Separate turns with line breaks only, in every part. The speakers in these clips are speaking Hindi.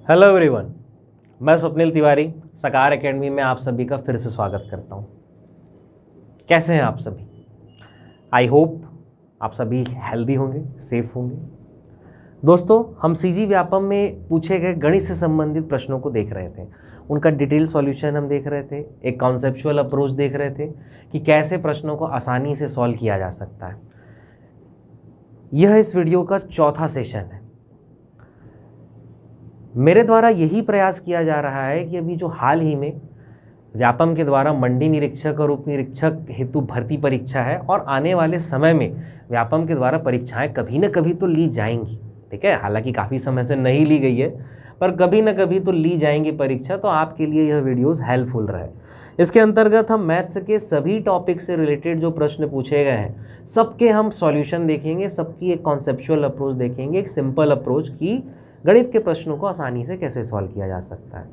हेलो एवरीवन, मैं स्वप्निल तिवारी सकार एकेडमी में आप सभी का फिर से स्वागत करता हूं। कैसे हैं आप सभी? आई होप आप सभी हेल्दी होंगे, सेफ होंगे। दोस्तों, हम सीजी व्यापम में पूछे गए गणित से संबंधित प्रश्नों को देख रहे थे। उनका डिटेल सॉल्यूशन हम देख रहे थे, एक कॉन्सेप्चुअल अप्रोच देख रहे थे कि कैसे प्रश्नों को आसानी से सॉल्व किया जा सकता है। यह इस वीडियो का चौथा सेशन है। मेरे द्वारा यही प्रयास किया जा रहा है कि अभी जो हाल ही में व्यापम के द्वारा मंडी निरीक्षक और उप निरीक्षक हेतु भर्ती परीक्षा है और आने वाले समय में व्यापम के द्वारा परीक्षाएं कभी न कभी तो ली जाएंगी, ठीक है। हालांकि काफ़ी समय से नहीं ली गई है, पर कभी न कभी तो ली जाएंगी परीक्षा, तो आपके लिए यह वीडियोस हेल्पफुल रहे। इसके अंतर्गत हम मैथ्स के सभी टॉपिक से रिलेटेड जो प्रश्न पूछे गए हैं सबके हम सॉल्यूशन देखेंगे, सबकी एक कॉन्सेप्चुअल अप्रोच देखेंगे, एक सिंपल अप्रोच की गणित के प्रश्नों को आसानी से कैसे सॉल्व किया जा सकता है।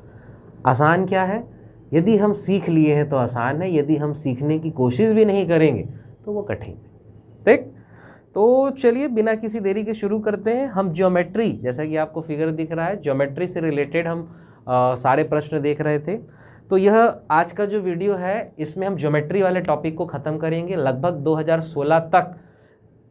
आसान क्या है? यदि हम सीख लिए हैं तो आसान है, यदि हम सीखने की कोशिश भी नहीं करेंगे तो वो कठिन है। ठीक, तो चलिए बिना किसी देरी के शुरू करते हैं। हम ज्योमेट्री, जैसा कि आपको फिगर दिख रहा है, ज्योमेट्री से रिलेटेड हम सारे प्रश्न देख रहे थे। तो यह आज का जो वीडियो है इसमें हम ज्योमेट्री वाले टॉपिक को ख़त्म करेंगे। लगभग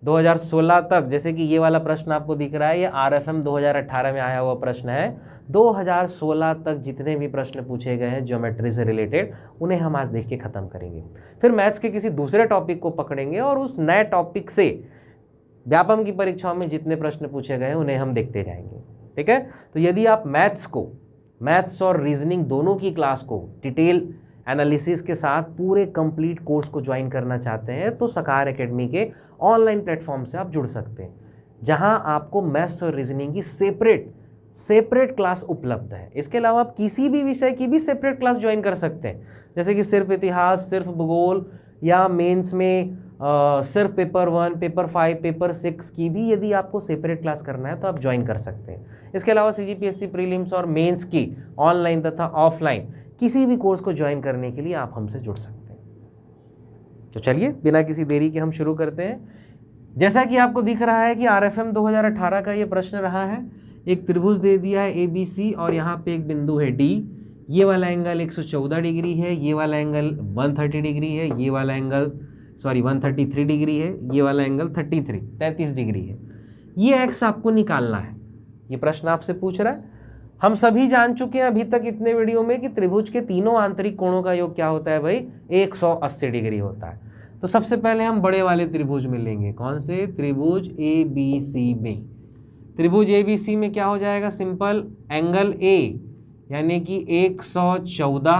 2016 तक, जैसे कि ये वाला प्रश्न आपको दिख रहा है, ये RFM 2018 में आया हुआ प्रश्न है। 2016 तक जितने भी प्रश्न पूछे गए हैं ज्योमेट्री से रिलेटेड, उन्हें हम आज देख के ख़त्म करेंगे। फिर मैथ्स के किसी दूसरे टॉपिक को पकड़ेंगे और उस नए टॉपिक से व्यापम की परीक्षाओं में जितने प्रश्न पूछे गए हैं उन्हें हम देखते जाएंगे, ठीक है। तो यदि आप मैथ्स और रीजनिंग दोनों की क्लास को डिटेल एनालिसिस के साथ पूरे कंप्लीट कोर्स को ज्वाइन करना चाहते हैं तो सकार एकेडमी के ऑनलाइन प्लेटफॉर्म से आप जुड़ सकते हैं, जहां आपको मैथ्स और रीजनिंग की सेपरेट क्लास उपलब्ध है। इसके अलावा आप किसी भी विषय की भी सेपरेट क्लास ज्वाइन कर सकते हैं, जैसे कि सिर्फ इतिहास, सिर्फ भूगोल, या मेंस में सिर्फ पेपर 1, पेपर 5, पेपर 6 की भी यदि आपको सेपरेट क्लास करना है तो आप ज्वाइन कर सकते हैं। इसके अलावा CGPSC प्रीलिम्स और मेंस की ऑनलाइन तथा ऑफलाइन किसी भी कोर्स को ज्वाइन करने के लिए आप हमसे जुड़ सकते हैं। तो चलिए बिना किसी देरी के हम शुरू करते हैं। जैसा कि आपको दिख रहा है कि RFM 2018 का ये प्रश्न रहा है। एक त्रिभुज दे दिया है ABC और यहाँ पे एक बिंदु है D। ये वाला एंगल 114 डिग्री है, ये वाला एंगल 130 डिग्री है, ये वाला एंगल 133 डिग्री है, ये वाला एंगल 33 डिग्री है। ये x आपको निकालना है। ये प्रश्न आपसे पूछ रहा है। हम सभी जान चुके हैं अभी तक इतने वीडियो में कि त्रिभुज के तीनों आंतरिक कोणों का योग क्या होता है भाई? 180 डिग्री होता है। तो सबसे पहले हम बड़े वाले त्रिभुज में लेंगे। कौन से? त्रिभुज ABC में। त्रिभुज ABC में क्या हो जाएगा? सिंपल, एंगल A यानी कि 114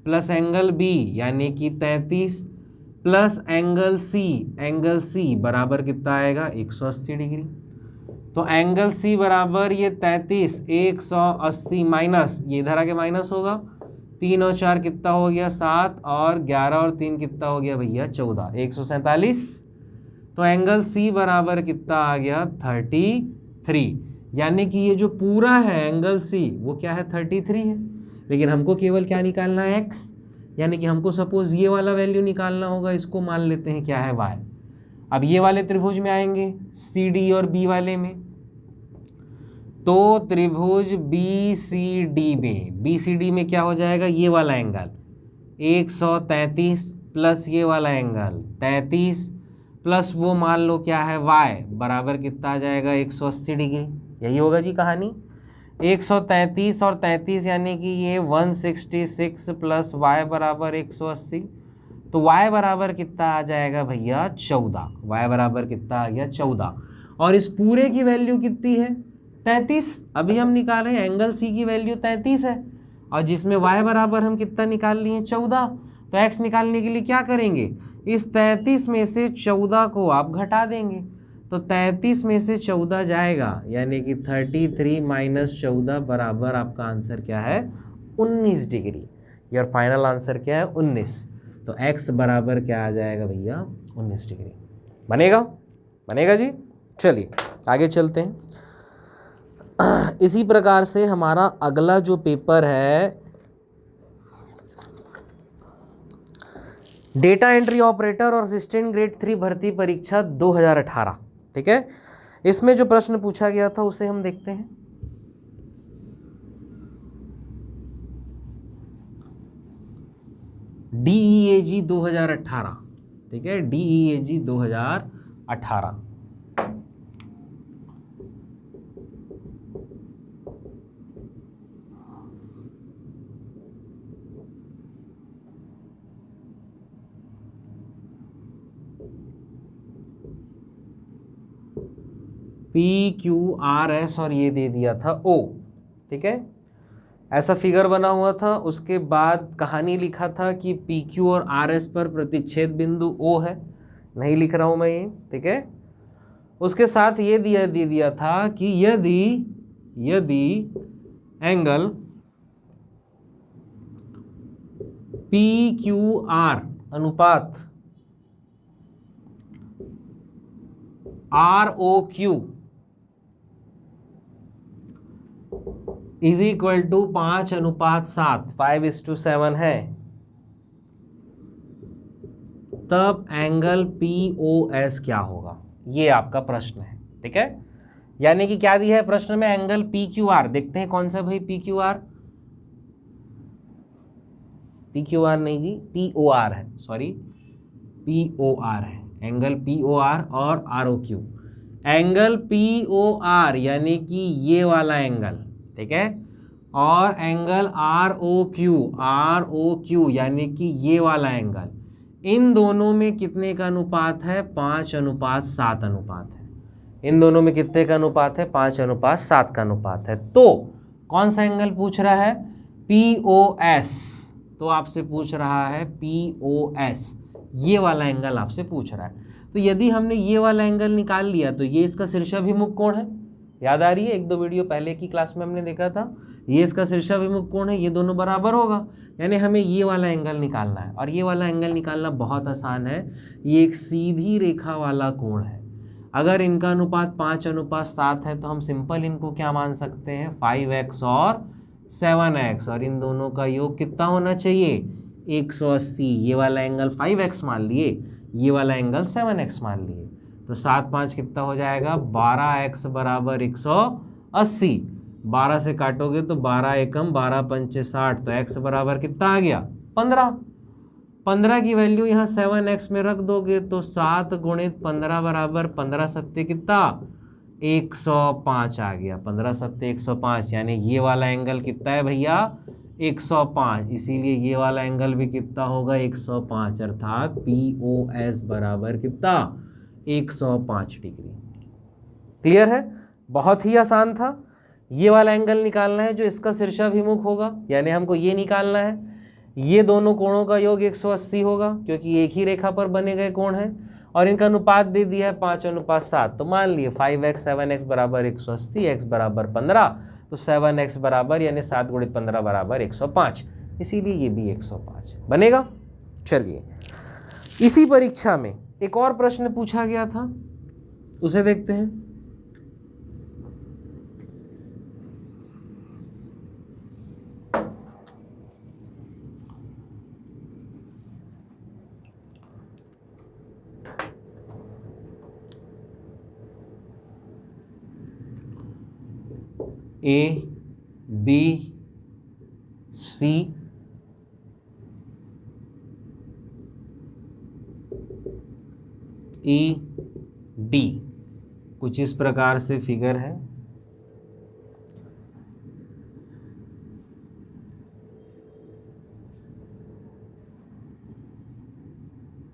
प्लस एंगल B यानी कि 33 प्लस एंगल C बराबर कितना आएगा? 180 डिग्री। तो एंगल C बराबर ये 33, 180 माइनस, ये इधर आके माइनस होगा, 3 और 4 कितना हो गया? 7, और 11 और 3 कितना हो गया भैया? 14, 147। तो एंगल C बराबर कितना आ गया? 33। यानी कि ये जो पूरा है एंगल C वो क्या है? 33 है। लेकिन हमको केवल क्या निकालना है? x, यानी कि हमको सपोज ये वाला वैल्यू निकालना होगा। इसको मान लेते हैं क्या है? y। अब ये वाले त्रिभुज में आएंगे, CD और B वाले में। तो त्रिभुज BCD में क्या हो जाएगा? ये वाला एंगल 133 प्लस ये वाला एंगल 33 प्लस वो मान लो क्या है? y बराबर कितना आ जाएगा? 180 डिग्री। यही होगा जी कहानी। 133 और 33 यानी कि ये 166 प्लस y बराबर 180। तो y बराबर कितना आ जाएगा भैया? 14। y बराबर कितना आ गया? 14। और इस पूरे की वैल्यू कितनी है? 33। अभी हम निकाल रहे हैं एंगल C की वैल्यू 33 है, और जिसमें y बराबर हम कितना निकाल लिए? 14। तो x निकालने के लिए क्या करेंगे? इस 33 में से 14 को आप घटा देंगे। तो 33 में से 14 जाएगा, यानी कि 33 माइनस 14 बराबर आपका आंसर क्या है? 19 डिग्री। योर फाइनल आंसर क्या है? 19। तो x बराबर क्या आ जाएगा भैया? 19 डिग्री। बनेगा जी। चलिए आगे चलते हैं। इसी प्रकार से हमारा अगला जो पेपर है, डेटा एंट्री ऑपरेटर और असिस्टेंट ग्रेड 3 भर्ती परीक्षा 2018, ठीक है। इसमें जो प्रश्न पूछा गया था उसे हम देखते हैं। DEAG 2018, ठीक है, DEAG 2018। PQRS और ये दे दिया था O, ठीक है, ऐसा फिगर बना हुआ था। उसके बाद कहानी लिखा था कि PQ और RS पर प्रतिच्छेद बिंदु O है, नहीं लिख रहा हूं मैं ये, ठीक है। उसके साथ ये दे दिया था कि यदि एंगल PQR अनुपात ROQ इज इक्वल टू 5:7, 5:7 है, तब एंगल POS क्या होगा, ये आपका प्रश्न है, ठीक है। यानी कि क्या दिया है प्रश्न में, एंगल PQR। देखते हैं कौन सा भाई PQR नहीं जी, POR है, सॉरी POR है, एंगल POR और ROQ। एंगल POR यानी कि ये वाला एंगल, ठीक है, और एंगल ROQ यानी कि ये वाला एंगल, इन दोनों में कितने का अनुपात है, 5:7 अनुपात है। इन दोनों में कितने का अनुपात है, 5:7 का अनुपात है। तो कौन सा एंगल पूछ रहा है, POS। तो आपसे पूछ रहा है POS, ये वाला एंगल आपसे पूछ रहा है। तो यदि हमने ये वाला एंगल निकाल लिया तो ये इसका शीर्षाभिमुख कोण है, याद आ रही है, 1-2 वीडियो पहले की क्लास में हमने देखा था, ये इसका शीर्षाभिमुख कोण है, ये दोनों बराबर होगा, यानी हमें ये वाला एंगल निकालना है। और ये वाला एंगल निकालना बहुत आसान है, ये एक सीधी रेखा वाला कोण है। अगर इनका अनुपात 5:7 है तो हम सिंपल इनको क्या मान सकते हैं, 5x और 7x, और इन दोनों का योग कितना होना चाहिए, 180। ये वाला एंगल 5x मान लिए, ये वाला एंगल 7x मान लिए, तो 7×5 कितना हो जाएगा, 12x बराबर 180। 12 से काटोगे तो 12 एकम 12×5 60, तो x बराबर कितना आ गया, 15। 15 की वैल्यू यहाँ 7x में रख दोगे तो 7 × 15 बराबर 15×7 कितना, 105 आ गया। 15×7 105, यानी ये वाला एंगल कितना है भैया, 105। इसीलिए ये वाला एंगल भी कितना होगा, 105, अर्थात POS बराबर कितना, 105 डिग्री। क्लियर है, बहुत ही आसान था। ये वाला एंगल निकालना है जो इसका शीर्षाभिमुख होगा, यानी हमको ये निकालना है। ये दोनों कोणों का योग 180 होगा, क्योंकि एक ही रेखा पर बने गए कोण हैं, और इनका अनुपात दे दिया है 5:7। तो मान लिए 5x 7x बराबर 180, x बराबर 15, तो 7x बराबर यानी 7 × 15 बराबर 105, इसीलिए ये भी 105 बनेगा। चलिए, इसी परीक्षा में एक और प्रश्न पूछा गया था, उसे देखते हैं। ABC ED कुछ इस प्रकार से फिगर है।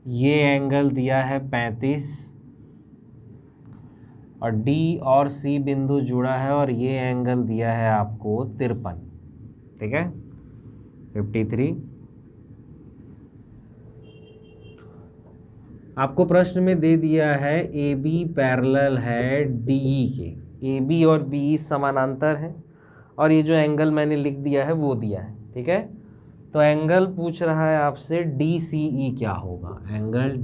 ये एंगल दिया है 35 और D और C बिंदु जुड़ा है, और ये एंगल दिया है आपको 53, ठीक है, 53। आपको प्रश्न में दे दिया है AB पैरेलल है DE के, AB और BE समानांतर है, और ये जो एंगल मैंने लिख दिया है वो दिया है, ठीक है। तो एंगल पूछ रहा है आपसे DCE क्या होगा, एंगल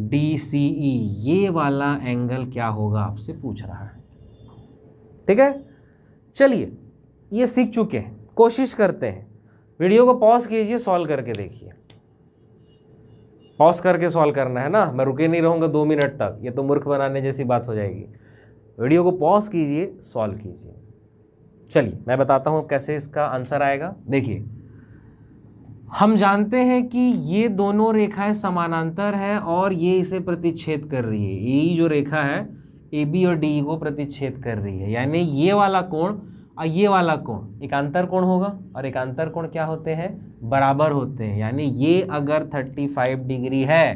DCE ये वाला एंगल क्या होगा आपसे पूछ रहा है, ठीक है। चलिए, ये सीख चुके हैं, कोशिश करते हैं। वीडियो को पॉज कीजिए, सॉल्व करके देखिए। पॉज करके सॉल्व करना है ना, मैं रुके नहीं रहूँगा 2 मिनट तक, ये तो मूर्ख बनाने जैसी बात हो जाएगी। वीडियो को पॉज कीजिए, सॉल्व कीजिए। चलिए मैं बताता हूँ कैसे इसका आंसर आएगा। देखिए, हम जानते हैं कि ये दोनों रेखाएं समानांतर है और ये इसे प्रतिच्छेद कर रही है। ये जो रेखा है ए बी और डी को प्रतिच्छेद कर रही है, यानी ये वाला कोण और ये वाला कोण एकांतर कोण होगा, और एकांतर कोण क्या होते हैं, बराबर होते हैं। यानी ये अगर 35 डिग्री है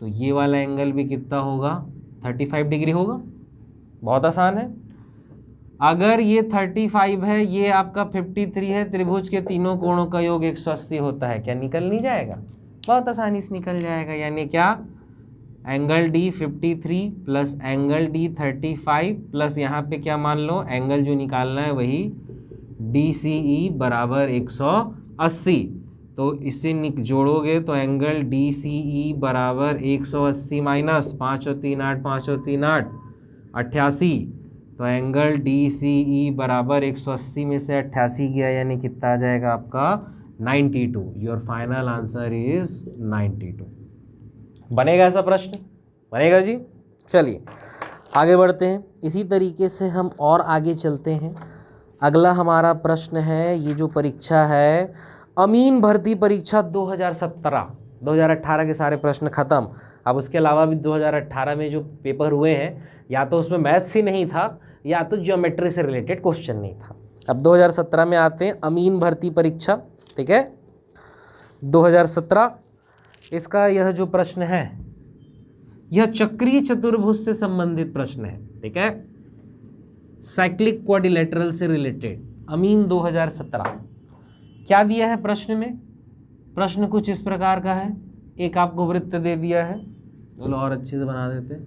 तो ये वाला एंगल भी कितना होगा, 35 डिग्री होगा। बहुत आसान है। अगर ये 35 है, ये आपका 53 है, त्रिभुज के तीनों कोणों का योग 180 होता है, क्या निकल नहीं जाएगा, बहुत आसानी से निकल जाएगा। यानी क्या, angle D 53 plus angle D 35 plus यहाँ पे क्या मान लो, एंगल जो निकालना है वही DCE बराबर 180। तो इसे जोड़ोगे तो एंगल DCE बराबर 180 माइनस 5 और 3 8, 5 और 3 8, 88। तो एंगल DCE बराबर 180 में से 88 गया, यानी कितना आ जाएगा आपका 92। Your final answer is 92। बनेगा ऐसा प्रश्न, बनेगा जी। चलिए आगे बढ़ते हैं। इसी तरीके से हम और आगे चलते हैं। अगला हमारा प्रश्न है, ये जो परीक्षा है अमीन भर्ती परीक्षा 2017, 2018 के सारे प्रश्न खत्म। अब उसके अलावा भी 2018 में जो पेपर हुए हैं, या तो उसमें मैथ्स ही नहीं था या तो ज्योमेट्री से रिलेटेड क्वेश्चन नहीं था। अब 2017 में आते हैं, अमीन भर्ती परीक्षा, ठीक है 2017। इसका यह जो प्रश्न है यह चक्रीय चतुर्भुज से संबंधित प्रश्न है, ठीक है, साइक्लिक क्वाड्रिलेटरल से रिलेटेड। अमीन 2017 क्या दिया है प्रश्न में, प्रश्न कुछ इस प्रकार का है। एक आपको वृत्त दे दिया है, चलो और अच्छे से बना देते हैं।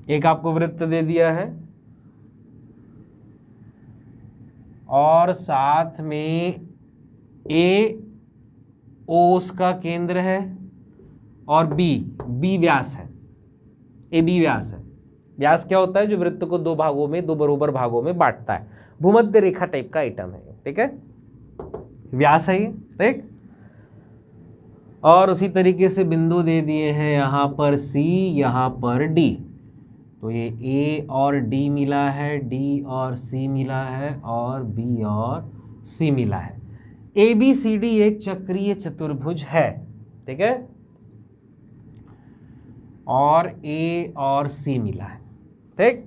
एक आपको वृत्त दे दिया है और साथ में ए ओ उसका केंद्र है और बी व्यास है, ए बी व्यास है। व्यास क्या होता है, जो वृत्त को दो भागों में, दो बराबर भागों में बांटता है, भूमध्य रेखा टाइप का आइटम है, ठीक है, व्यास है ये, ठीक। और उसी तरीके से बिंदु दे दिए हैं यहाँ पर सी, यहाँ पर डी। तो ये ए और डी मिला है, डी और सी मिला है, और बी और सी मिला है। ABCD एक चक्रीय चतुर्भुज है, ठीक है, और A और C मिला है, ठीक।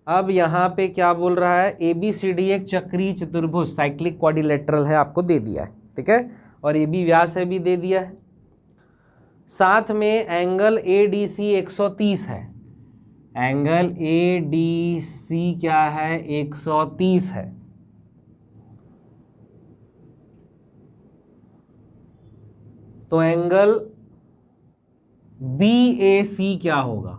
अब यहाँ पे क्या बोल रहा है, ABCD एक चक्रीय चतुर्भुज साइक्लिक क्वाड्रिलेटरल है, आपको दे दिया है, ठीक है, और AB व्यास है भी दे दिया है। साथ में एंगल ADC 130 है, एंगल ADC क्या है, 130 है। तो एंगल BAC क्या होगा,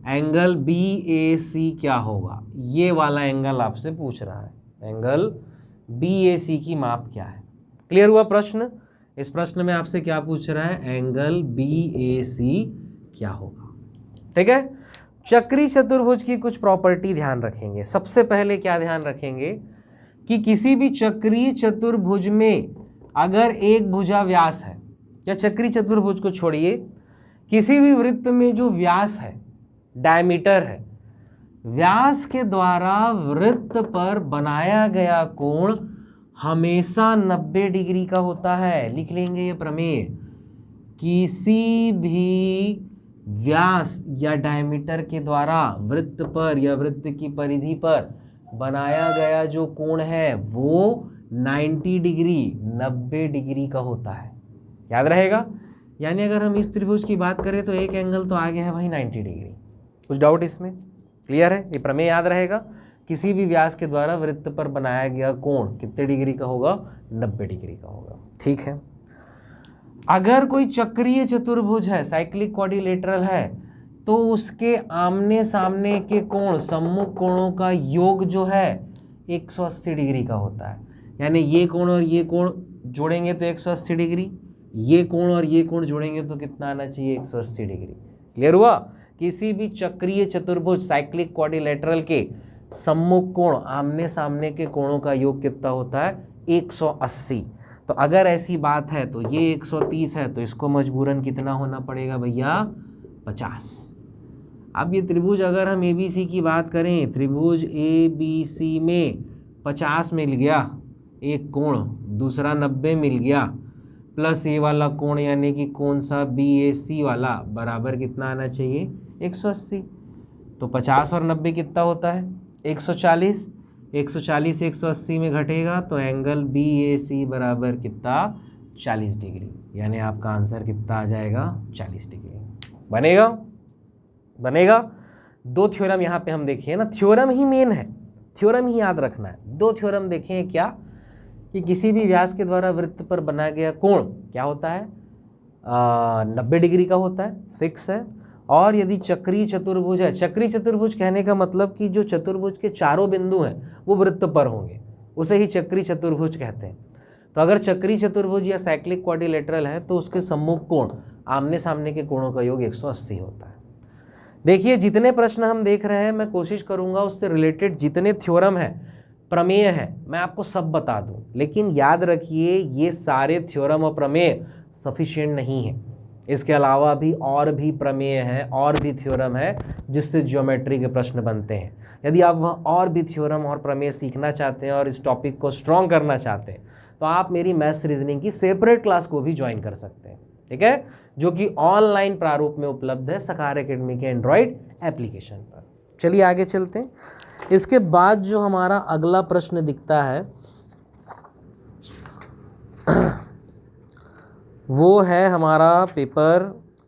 एंगल BAC क्या होगा, ये वाला एंगल आपसे पूछ रहा है, एंगल BAC की माप क्या है। क्लियर हुआ प्रश्न। इस प्रश्न में आपसे क्या पूछ रहा है, एंगल BAC क्या होगा, ठीक है। चक्रीय चतुर्भुज की कुछ प्रॉपर्टी ध्यान रखेंगे। सबसे पहले क्या ध्यान रखेंगे कि किसी भी चक्रीय चतुर्भुज में अगर एक भुजा व्यास है, या चक्रीय चतुर्भुज को छोड़िए, किसी भी वृत्त में जो व्यास है, डायमीटर है, व्यास के द्वारा वृत्त पर बनाया गया कोण हमेशा 90 डिग्री का होता है। लिख लेंगे ये प्रमेय, किसी भी व्यास या डायमीटर के द्वारा वृत्त पर या वृत्त की परिधि पर बनाया गया जो कोण है वो 90 डिग्री, 90 डिग्री का होता है। याद रहेगा। यानी अगर हम इस त्रिभुज की बात करें तो एक एंगल तो आ गया है भाई 90 डिग्री। कुछ डाउट इसमें? क्लियर है? ये प्रमेय याद रहेगा। किसी भी व्यास के द्वारा वृत्त पर बनाया गया कोण कितने डिग्री का होगा? 90 डिग्री का होगा। ठीक है। अगर कोई चक्रीय चतुर्भुज है, साइक्लिक क्वाड्रिलेटरल है, तो उसके आमने सामने के कोण, सम्मुख कोणों का योग जो है 180 डिग्री का होता है। यानी ये कोण और ये कोण जोड़ेंगे तो 180 डिग्री, ये कोण और ये कोण जोड़ेंगे तो कितना आना चाहिए? 180 डिग्री। क्लियर हुआ? किसी भी चक्रीय चतुर्भुज साइक्लिक क्वाड्रिलेटरल के सम्मुख कोण, आमने सामने के कोणों का योग कितना होता है? 180। तो अगर ऐसी बात है तो ये 130 है तो इसको मजबूरन कितना होना पड़ेगा भैया? 50। अब ये त्रिभुज अगर हम ABC की बात करें, त्रिभुज ABC में 50 मिल गया एक कोण, दूसरा 90 मिल गया, प्लस ये वाला कोण यानी कि कौन सा BAC वाला बराबर कितना आना चाहिए 180। तो 50 और 90 कितना होता है 140। 140 180 में घटेगा तो एंगल BAC बराबर कितना 40 डिग्री, यानी आपका आंसर कितना आ जाएगा 40 डिग्री। बनेगा। दो थ्योरम यहाँ पे हम देखें ना, थ्योरम ही मेन है, थ्योरम ही याद रखना है। दो थ्योरम देखें क्या, कि किसी भी व्यास के द्वारा वृत्त पर बनाया गया कोण क्या होता है 90 डिग्री का होता है, फिक्स है। और यदि चक्रीय चतुर्भुज है, चक्रीय चतुर्भुज कहने का मतलब कि जो चतुर्भुज के चारों बिंदु हैं वो वृत्त पर होंगे, उसे ही चक्रीय चतुर्भुज कहते हैं। तो अगर चक्रीय चतुर्भुज या साइक्लिक क्वाड्रिलेटरल है तो उसके सम्मुख कोण आमने सामने के कोणों का योग 180 होता है। देखिए जितने प्रश्न हम देख रहे हैं मैं कोशिश करूंगा उससे रिलेटेड जितने थ्योरम है, प्रमेय है, मैं आपको सब बता दूं, लेकिन याद रखिए ये सारे थ्योरम और प्रमेय सफिशिएंट नहीं है। इसके अलावा भी और भी प्रमेय हैं और भी थ्योरम है जिससे ज्योमेट्री के प्रश्न बनते हैं। यदि आप वह और भी थ्योरम और प्रमेय सीखना चाहते हैं और इस टॉपिक को स्ट्रॉन्ग करना चाहते हैं तो आप मेरी मैथ्स रीजनिंग की सेपरेट क्लास को भी ज्वाइन कर सकते हैं, ठीक है, जो कि ऑनलाइन प्रारूप में उपलब्ध है सकार एकेडमी के एंड्रॉयड एप्लीकेशन पर। चलिए आगे चलते हैं। इसके बाद जो हमारा अगला प्रश्न दिखता है वो है हमारा पेपर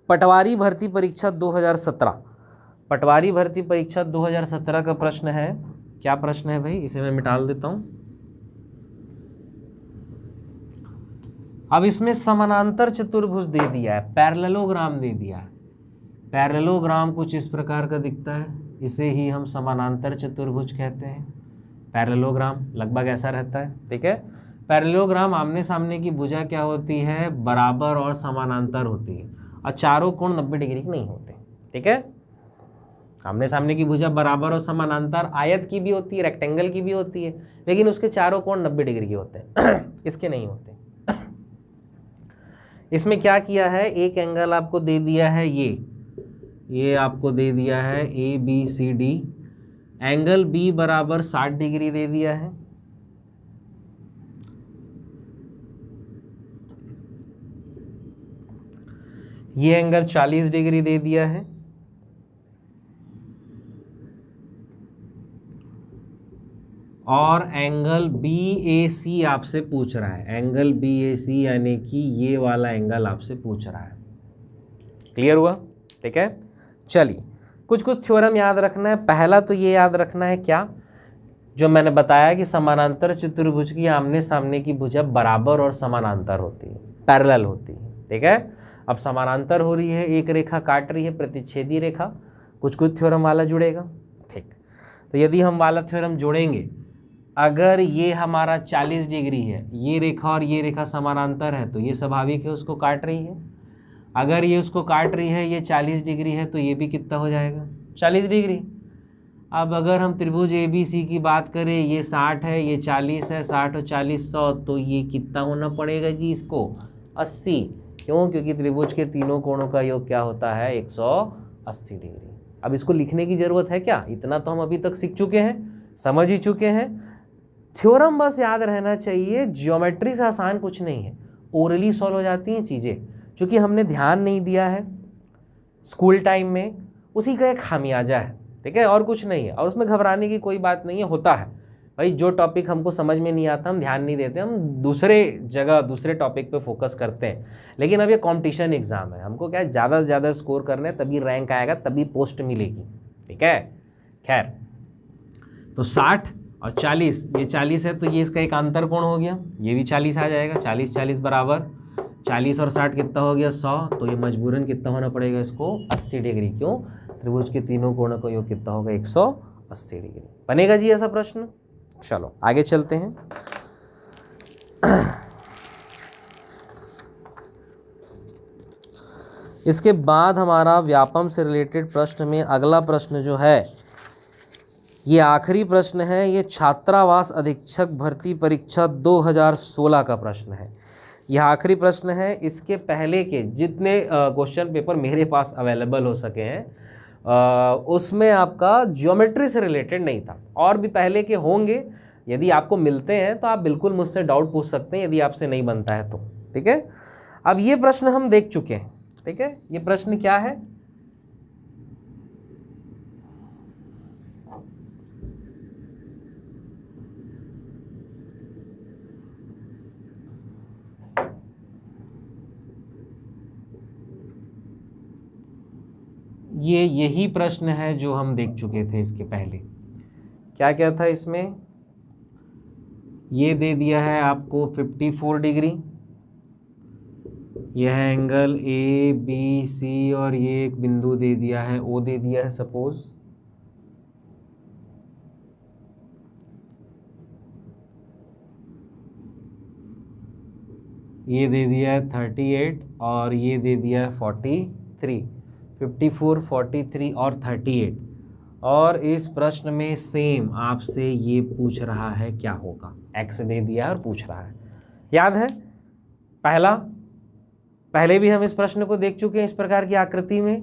पटवारी भर्ती परीक्षा 2017। पटवारी भर्ती परीक्षा 2017 का प्रश्न है। क्या प्रश्न है भाई, इसे मैं मिटा देता हूं। अब इसमें समानांतर चतुर्भुज दे दिया है, पैरेललोग्राम दे दिया है। पैरेललोग्राम कुछ इस प्रकार का दिखता है, इसे ही हम समानांतर चतुर्भुज कहते हैं। पैरेललोग्राम लगभग ऐसा रहता है, ठीक है। पैरेललोग्राम आमने सामने की भुजा क्या होती है, बराबर और समानांतर होती है, और चारों कोण 90 डिग्री के नहीं होते, ठीक है। आमने सामने की भुजा बराबर और समानांतर आयत की भी होती है, रेक्टेंगल की भी होती है, लेकिन उसके चारों कोण 90 डिग्री के होते हैं इसके नहीं होते। इसमें क्या किया है, एक एंगल आपको दे दिया है, ये आपको दे दिया है ABCD, एंगल B बराबर 60 डिग्री दे दिया है। ये एंगल 40 डिग्री दे दिया है, और एंगल BAC आपसे पूछ रहा है। एंगल BAC यानी कि ये वाला एंगल आपसे पूछ रहा है। क्लियर हुआ, ठीक है। चलिए कुछ थ्योरम याद रखना है। पहला तो ये याद रखना है क्या, जो मैंने बताया कि समानांतर चतुर्भुज की आमने सामने की भुजा बराबर और समानांतर होती है, पैरेलल होती है, ठीक है। अब समानांतर हो रही है, एक रेखा काट रही है, प्रतिच्छेदी रेखा, कुछ थ्योरम वाला जुड़ेगा, ठीक। तो यदि हम वाला थ्योरम जोड़ेंगे, अगर ये हमारा 40 डिग्री है, ये रेखा और ये रेखा समानांतर है, तो ये स्वाभाविक है उसको काट रही है। अगर ये उसको काट रही है, ये 40 डिग्री है, तो ये भी कितना हो जाएगा 40 डिग्री। अब अगर हम त्रिभुज ABC की बात करें, ये 60 है, ये 40 है, 60 और 40 100, तो ये कितना होना पड़ेगा जी इसको 80। क्यों, क्योंकि त्रिभुज के तीनों कोणों का योग क्या होता है 180 डिग्री। अब इसको लिखने की ज़रूरत है क्या, इतना तो हम अभी तक सीख चुके हैं, समझ ही चुके हैं। थ्योरम बस याद रहना चाहिए, ज्योमेट्री से आसान कुछ नहीं है, ओरली सॉल्व हो जाती हैं चीज़ें, क्योंकि हमने ध्यान नहीं दिया है स्कूल टाइम में, उसी का एक खामियाजा है, ठीक है, और कुछ नहीं है। और उसमें घबराने की कोई बात नहीं है, होता है भाई, जो टॉपिक हमको समझ में नहीं आता हम ध्यान नहीं देते, हम दूसरे जगह दूसरे टॉपिक पे फोकस करते हैं। लेकिन अब ये कंपटीशन एग्जाम है, हमको क्या ज़्यादा से ज़्यादा स्कोर करना है, तभी रैंक आएगा, तभी पोस्ट मिलेगी, ठीक है। खैर, तो 60 और 40, ये 40 है तो ये इसका एक अंतर कोण हो गया, ये भी 40 आ जाएगा। 40 40 बराबर 40 और 60 कितना हो गया 100, तो ये मजबूरन कितना होना पड़ेगा इसको 80 डिग्री। क्यों, त्रिभुज के तीनों कोणों का योग कितना होगा 180 डिग्री। बनेगा जी ऐसा प्रश्न। चलो आगे चलते हैं। इसके बाद हमारा व्यापम से रिलेटेड प्रश्न में अगला प्रश्न जो है, ये आखिरी प्रश्न है, ये छात्रावास अधीक्षक भर्ती परीक्षा 2016 का प्रश्न है। यह आखिरी प्रश्न है। इसके पहले के जितने क्वेश्चन पेपर मेरे पास अवेलेबल हो सके हैं उसमें आपका ज्योमेट्री से रिलेटेड नहीं था। और भी पहले के होंगे, यदि आपको मिलते हैं तो आप बिल्कुल मुझसे डाउट पूछ सकते हैं, यदि आपसे नहीं बनता है तो। ठीक है, अब ये प्रश्न हम देख चुके हैं। ठीक है, ये प्रश्न क्या है? यही प्रश्न है जो हम देख चुके थे इसके पहले। क्या क्या था इसमें? ये दे दिया है आपको 54 डिग्री, यह है एंगल ए बी सी, और ये एक बिंदु दे दिया है ओ दे दिया है सपोज। ये दे दिया है 38 और ये दे दिया है 43, 54, 43 और 38। और इस प्रश्न में सेम आपसे ये पूछ रहा है क्या होगा, एक्स दे दिया और पूछ रहा है। याद है पहले भी हम इस प्रश्न को देख चुके हैं इस प्रकार की आकृति में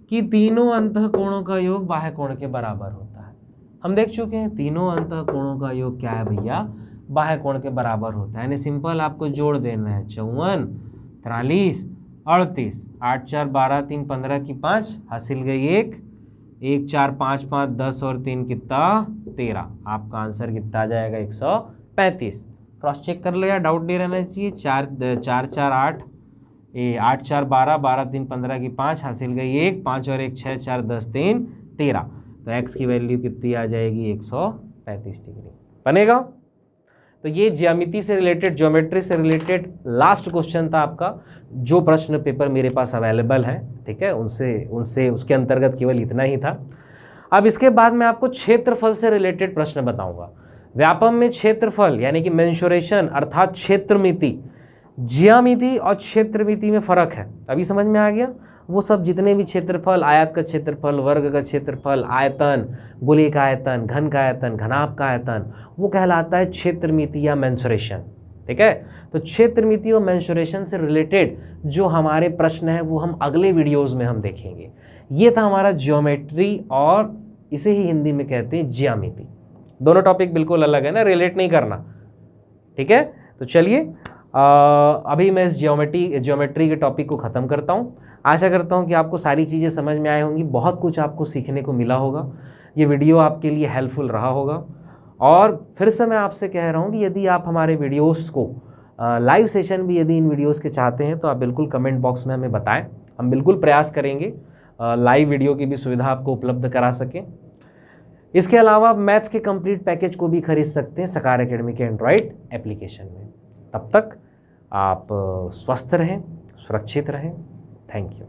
कि तीनों अंतःकोणों का योग बाह्य कोण के बराबर होता है। हम देख चुके हैं तीनों अंतःकोणों का योग क्या है भैया, बाह्य कोण के बराबर होता है। यानी सिंपल आपको जोड़ देना है 54, 43, 38, 8 4 12 3 15 की 5 हासिल गई 1, 1 4 5 5 10 और 3 कितना 13। आपका आंसर कितना आ जाएगा 135। क्रॉस चेक कर लो या डाउट नहीं रहना चाहिए। 4 4 8 8 4 12 12 3 15 की 5 हासिल गई 1, 5 और 1 6 4 10 3 13। तो एक्स की वैल्यू कितनी आ जाएगी 135 डिग्री बनेगा। तो ये ज्यामिति से रिलेटेड, ज्योमेट्री से रिलेटेड लास्ट क्वेश्चन था आपका, जो प्रश्न पेपर मेरे पास अवेलेबल है। ठीक है, उनसे उसके अंतर्गत केवल इतना ही था। अब इसके बाद मैं आपको क्षेत्रफल से रिलेटेड प्रश्न बताऊंगा। व्यापम में क्षेत्रफल यानी कि मेंसुरेशन अर्थात क्षेत्रमिति, ज्यामिति और क्षेत्रमिति में फर्क है। अभी समझ में आ गया? वो सब जितने भी क्षेत्रफल, आयत का क्षेत्रफल, वर्ग का क्षेत्रफल, आयतन, गोले का आयतन, घन का आयतन, घनाभ का आयतन, वो कहलाता है क्षेत्रमिति या मेंसुरेशन। ठीक है, तो क्षेत्रमिति और मेंसुरेशन से रिलेटेड जो हमारे प्रश्न हैं वो हम अगले वीडियोस में हम देखेंगे। ये था हमारा ज्योमेट्री और इसे ही हिंदी में कहते हैं ज्यामिति। दोनों टॉपिक बिल्कुल अलग है ना, रिलेट नहीं करना। ठीक है, तो चलिए अभी मैं इस ज्योमेट्री के टॉपिक को ख़त्म करता हूँ। आशा करता हूँ कि आपको सारी चीज़ें समझ में आई होंगी, बहुत कुछ आपको सीखने को मिला होगा, ये वीडियो आपके लिए हेल्पफुल रहा होगा। और फिर से मैं आपसे कह रहा हूँ कि यदि आप हमारे वीडियोस को लाइव सेशन भी यदि इन वीडियोस के चाहते हैं तो आप बिल्कुल कमेंट बॉक्स में हमें बताएं। हम बिल्कुल प्रयास करेंगे लाइव वीडियो की भी सुविधा आपको उपलब्ध करा सकें। इसके अलावा मैथ्स के कंप्लीट पैकेज को भी खरीद सकते हैं सकार एकेडमी के एंड्रॉयड एप्लीकेशन में। तब तक आप स्वस्थ रहें, सुरक्षित रहें। Thank you.